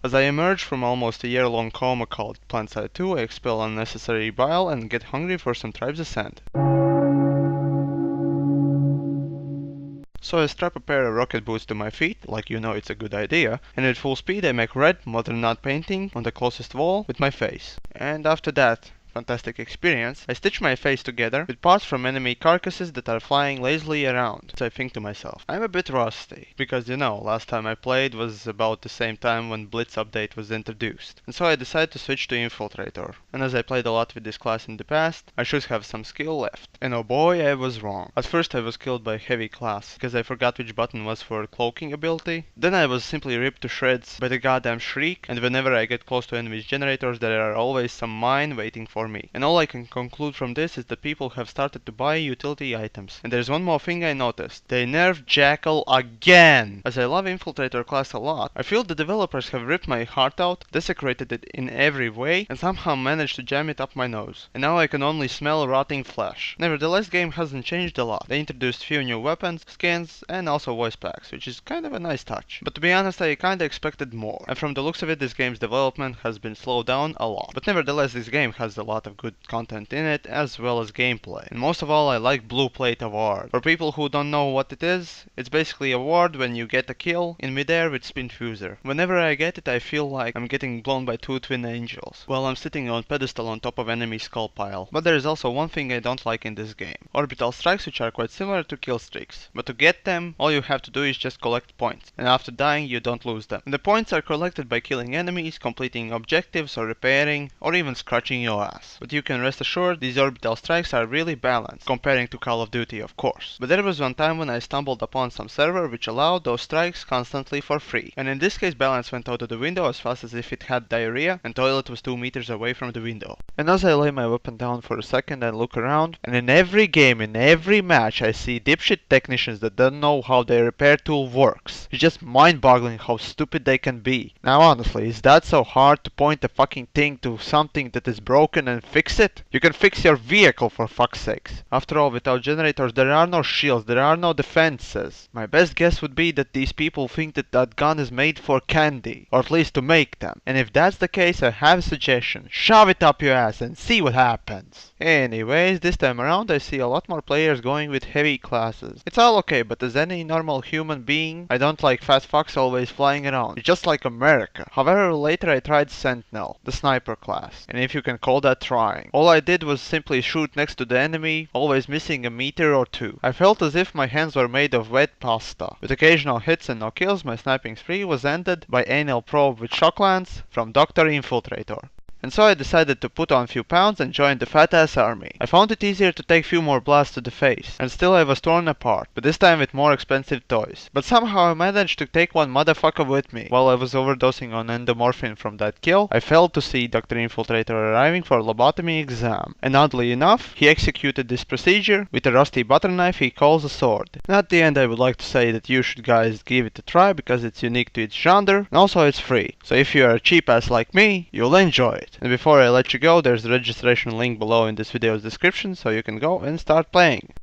As I emerge from almost a year-long coma called Plantside 2, I expel unnecessary bile and get hungry for some Tribes Ascent. So I strap a pair of rocket boots to my feet, like you know it's a good idea, and at full speed I make red, modern knot painting on the closest wall with my face. And after that fantastic experience, I stitch my face together with parts from enemy carcasses that are flying lazily around. So I think to myself, I'm a bit rusty, because you know, last time I played was about the same time when Blitz update was introduced. And so I decided to switch to Infiltrator. And as I played a lot with this class in the past, I should have some skill left. And oh boy, I was wrong. At first I was killed by heavy class, because I forgot which button was for cloaking ability. Then I was simply ripped to shreds by the goddamn shriek, and whenever I get close to enemies generators there are always some mine waiting for me. And all I can conclude from this is that people have started to buy utility items. And there's one more thing I noticed. They nerfed Jackal again! As I love Infiltrator class a lot, I feel the developers have ripped my heart out, desecrated it in every way, and somehow managed to jam it up my nose. And now I can only smell rotting flesh. Nevertheless, game hasn't changed a lot. They introduced few new weapons, skins, and also voice packs, which is kind of a nice touch. But to be honest, I kinda expected more. And from the looks of it, this game's development has been slowed down a lot. But nevertheless, this game has a lot of good content in it, as well as gameplay. And most of all, I like Blue Plate Award. For people who don't know what it is, it's basically a award when you get a kill in midair with Spin Fuser. Whenever I get it, I feel like I'm getting blown by two twin angels, while I'm sitting on pedestal on top of enemy skull pile. But there is also one thing I don't like in this game. Orbital strikes, which are quite similar to kill streaks. But to get them, all you have to do is just collect points. And after dying, you don't lose them. And the points are collected by killing enemies, completing objectives, or repairing, or even scratching your ass. But you can rest assured these orbital strikes are really balanced, comparing to Call of Duty of course. But there was one time when I stumbled upon some server which allowed those strikes constantly for free. And in this case balance went out of the window as fast as if it had diarrhea and toilet was 2 meters away from the window. And as I lay my weapon down for a second and look around, and in every game, in every match I see dipshit technicians that don't know how their repair tool works. It's just mind-boggling how stupid they can be. Now honestly, is that so hard to point the fucking thing to something that is broken and fix it? You can fix your vehicle for fuck's sakes. After all, without generators there are no shields, there are no defenses. My best guess would be that these people think that that gun is made for candy, or at least to make them. And if that's the case, I have a suggestion. Shove it up your ass and see what happens. Anyways, this time around I see a lot more players going with heavy classes. It's all okay, but as any normal human being, I don't like fat fucks always flying around. It's just like America. However, later I tried Sentinel, the sniper class. And if you can call that trying. All I did was simply shoot next to the enemy, always missing a meter or two. I felt as if my hands were made of wet pasta. With occasional hits and no kills, my sniping spree was ended by anal probe with shock lance from Dr. Infiltrator. And so I decided to put on a few pounds and join the fat ass army. I found it easier to take few more blasts to the face, and still I was torn apart, but this time with more expensive toys. But somehow I managed to take one motherfucker with me. While I was overdosing on endomorphin from that kill, I failed to see Dr. Infiltrator arriving for a lobotomy exam. And oddly enough, he executed this procedure with a rusty butter knife he calls a sword. And at the end I would like to say that you should guys give it a try because it's unique to its genre, and also it's free. So if you are a cheap ass like me, you'll enjoy it. And before I let you go, there's the registration link below in this video's description, so you can go and start playing.